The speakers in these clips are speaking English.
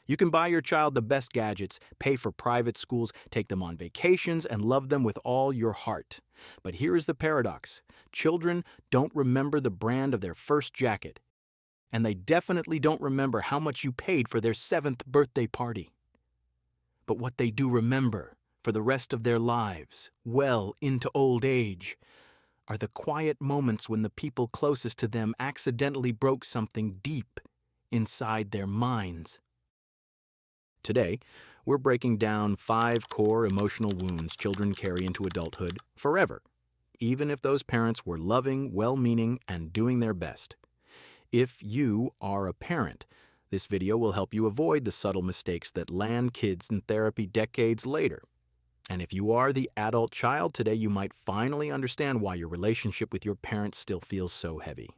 You can buy your child the best gadgets, pay for private schools, take them on vacations, and love them with all your heart. But here is the paradox. Children don't remember the brand of their first jacket, and they definitely don't remember how much you paid for their 7th birthday party. But what they do remember for the rest of their lives, well into old age, are the quiet moments when the people closest to them accidentally broke something deep inside their minds. Today, we're breaking down 5 core emotional wounds children carry into adulthood forever, even if those parents were loving, well-meaning, and doing their best. If you are a parent, this video will help you avoid the subtle mistakes that land kids in therapy decades later. And if you are the adult child today, you might finally understand why your relationship with your parents still feels so heavy.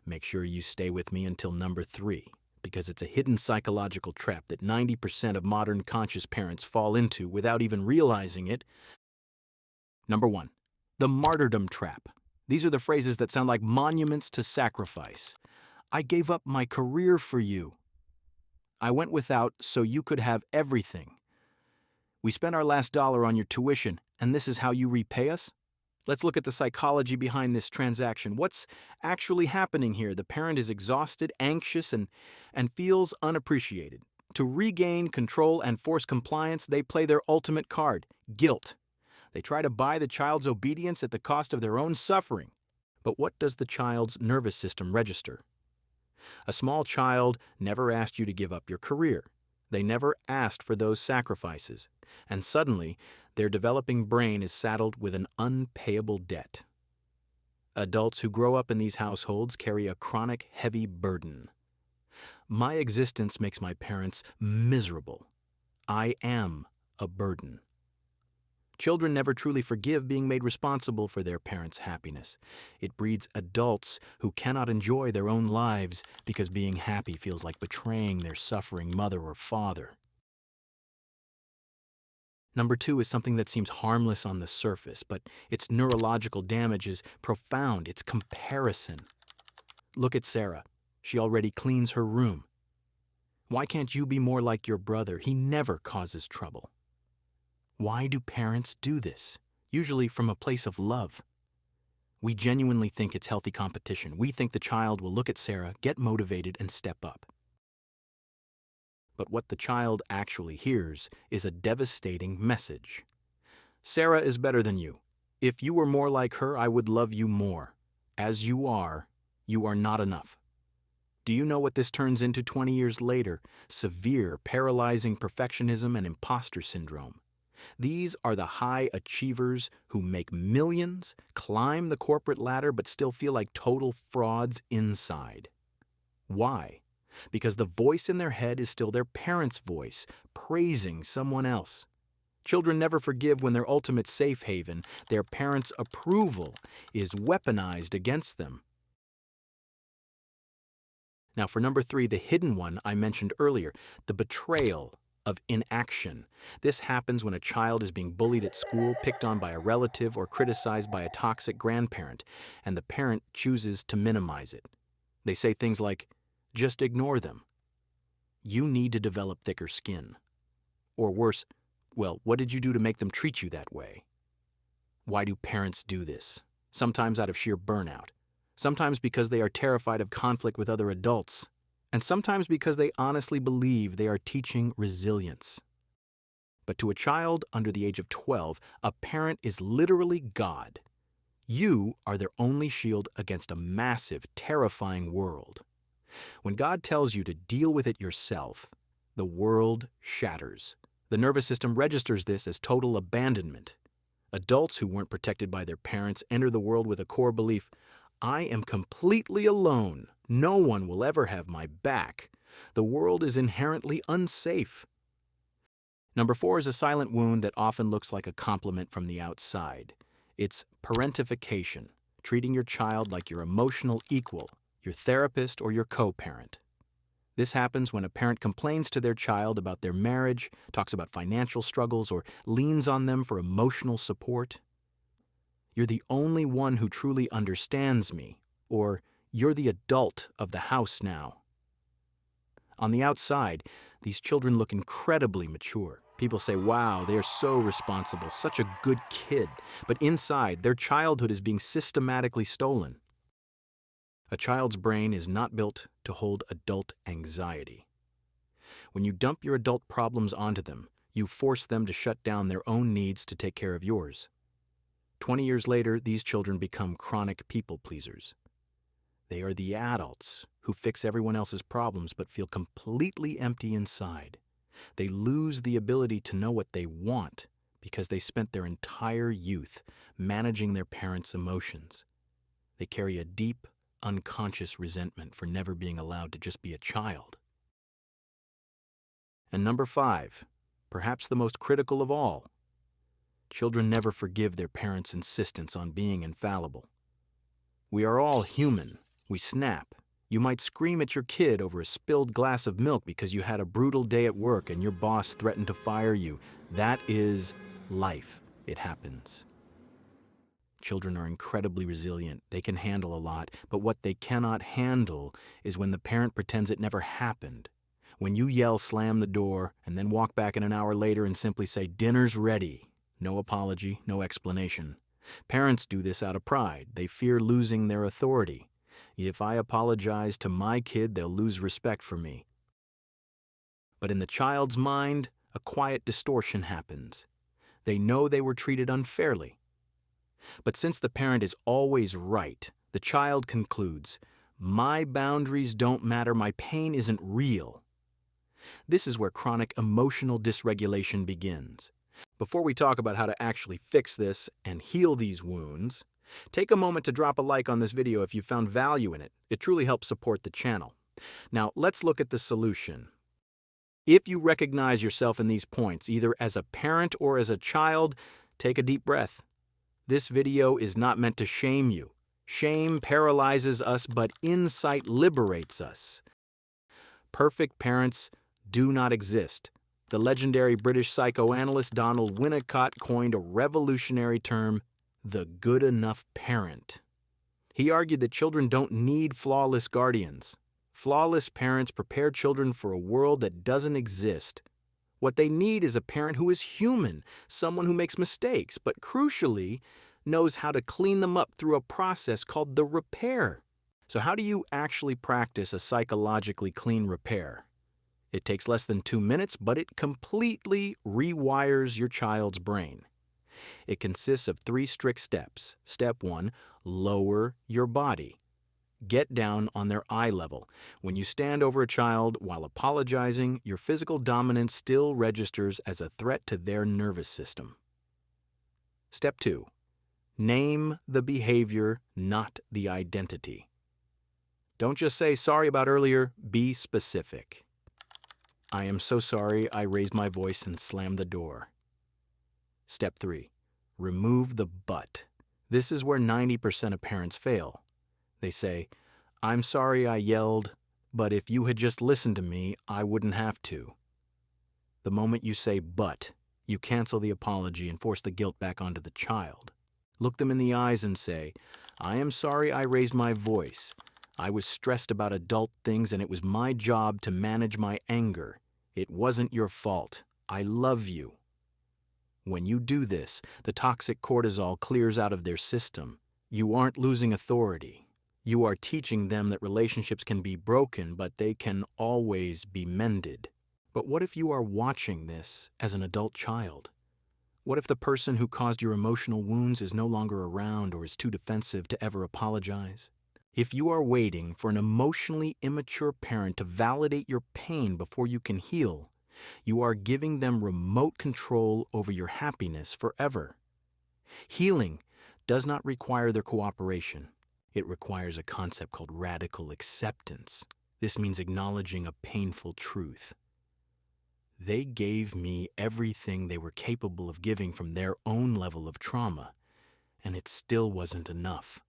Make sure you stay with me until number 3. Because it's a hidden psychological trap that 90% of modern conscious parents fall into without even realizing it. Number 1, the martyrdom trap. These are the phrases that sound like monuments to sacrifice. I gave up my career for you. I went without so you could have everything. We spent our last dollar on your tuition, and this is how you repay us? Let's look at the psychology behind this transaction. What's actually happening here? The parent is exhausted, anxious, and feels unappreciated. To regain control and force compliance, they play their ultimate card, guilt. They try to buy the child's obedience at the cost of their own suffering. But what does the child's nervous system register? A small child never asked you to give up your career. They never asked for those sacrifices. And suddenly, their developing brain is saddled with an unpayable debt. Adults who grow up in these households carry a chronic, heavy burden. My existence makes my parents miserable. I am a burden. Children never truly forgive being made responsible for their parents' happiness. It breeds adults who cannot enjoy their own lives because being happy feels like betraying their suffering mother or father. Number 2 is something that seems harmless on the surface, but its neurological damage is profound. It's comparison. Look at Sarah. She already cleans her room. Why can't you be more like your brother? He never causes trouble. Why do parents do this? Usually from a place of love. We genuinely think it's healthy competition. We think the child will look at Sarah, get motivated, and step up. But what the child actually hears is a devastating message. Sarah is better than you. If you were more like her, I would love you more. As you are not enough. Do you know what this turns into 20 years later? Severe, paralyzing perfectionism and imposter syndrome. These are the high achievers who make millions, climb the corporate ladder, but still feel like total frauds inside. Why? Because the voice in their head is still their parents' voice, praising someone else. Children never forgive when their ultimate safe haven, their parents' approval, is weaponized against them. Now for number 3, the hidden one I mentioned earlier, the betrayal of inaction. This happens when a child is being bullied at school, picked on by a relative, or criticized by a toxic grandparent, and the parent chooses to minimize it. They say things like, just ignore them. You need to develop thicker skin. Or worse, well, what did you do to make them treat you that way? Why do parents do this? Sometimes out of sheer burnout. Sometimes because they are terrified of conflict with other adults. And sometimes because they honestly believe they are teaching resilience. But to a child under the age of 12, a parent is literally God. You are their only shield against a massive, terrifying world. When God tells you to deal with it yourself, the world shatters. The nervous system registers this as total abandonment. Adults who weren't protected by their parents enter the world with a core belief, I am completely alone. No one will ever have my back. The world is inherently unsafe. Number 4 is a silent wound that often looks like a compliment from the outside. It's parentification, treating your child like your emotional equal, your therapist, or your co-parent. This happens when a parent complains to their child about their marriage, talks about financial struggles, or leans on them for emotional support. You're the only one who truly understands me, or you're the adult of the house now. On the outside, These children look incredibly mature. People say, wow, they're so responsible, such a good kid. But inside, their childhood is being systematically stolen. A child's brain is not built to hold adult anxiety. When you dump your adult problems onto them, you force them to shut down their own needs to take care of yours. 20 years later, these children become chronic people pleasers. They are the adults who fix everyone else's problems but feel completely empty inside. They lose the ability to know what they want because they spent their entire youth managing their parents' emotions. They carry a deep, unconscious resentment for never being allowed to just be a child. And number 5, perhaps the most critical of all, children never forgive their parents' insistence on being infallible. We are all human. We snap. You might scream at your kid over a spilled glass of milk because you had a brutal day at work and your boss threatened to fire you. That is life. It happens. Children are incredibly resilient. They can handle a lot, but what they cannot handle is when the parent pretends it never happened. When you yell, slam the door, and then walk back an hour later and simply say, dinner's ready. No apology, no explanation. Parents do this out of pride. They fear losing their authority. If I apologize to my kid, they'll lose respect for me. But in the child's mind, a quiet distortion happens. They know they were treated unfairly. But since the parent is always right, the child concludes, my boundaries don't matter, my pain isn't real. This is where chronic emotional dysregulation begins. Before we talk about how to actually fix this and heal these wounds, take a moment to drop a like on this video if you found value in it. It truly helps support the channel. Now, let's look at the solution. If you recognize yourself in these points, either as a parent or as a child, take a deep breath. This video is not meant to shame you. Shame paralyzes us, but insight liberates us. Perfect parents do not exist. The legendary British psychoanalyst Donald Winnicott coined a revolutionary term, the good enough parent. He argued that children don't need flawless guardians. Flawless parents prepare children for a world that doesn't exist. What they need is a parent who is human, someone who makes mistakes, but crucially, knows how to clean them up through a process called the repair. So how do you actually practice a psychologically clean repair? It takes less than 2 minutes, but it completely rewires your child's brain. It consists of 3 strict steps. Step 1, lower your body. Get down on their eye level. When you stand over a child while apologizing, your physical dominance still registers as a threat to their nervous system. Step 2, name the behavior, not the identity. Don't just say, sorry about earlier, be specific. I am so sorry I raised my voice and slammed the door. Step 3, remove the but. This is where 90% of parents fail. They say, I'm sorry I yelled, but if you had just listened to me, I wouldn't have to. The moment you say but, you cancel the apology and force the guilt back onto the child. Look them in the eyes and say, I am sorry I raised my voice. I was stressed about adult things and it was my job to manage my anger. It wasn't your fault. I love you. When you do this, the toxic cortisol clears out of their system. You aren't losing authority. You are teaching them that relationships can be broken, but they can always be mended. But what if you are watching this as an adult child? What if the person who caused your emotional wounds is no longer around or is too defensive to ever apologize? If you are waiting for an emotionally immature parent to validate your pain before you can heal, you are giving them remote control over your happiness forever. Healing does not require their cooperation. It requires a concept called radical acceptance. This means acknowledging a painful truth. They gave me everything they were capable of giving from their own level of trauma, and it still wasn't enough.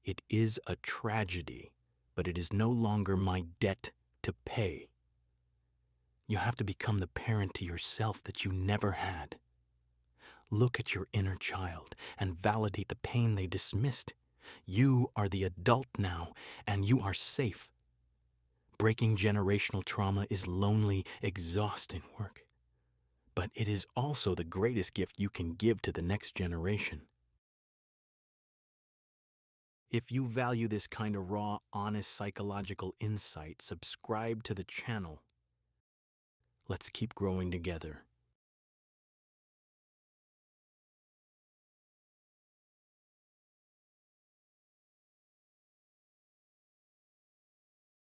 It is a tragedy, but it is no longer my debt to pay. You have to become the parent to yourself that you never had. Look at your inner child and validate the pain they dismissed. You are the adult now, and you are safe. Breaking generational trauma is lonely, exhausting work. But it is also the greatest gift you can give to the next generation. If you value this kind of raw, honest psychological insight, subscribe to the channel. Let's keep growing together.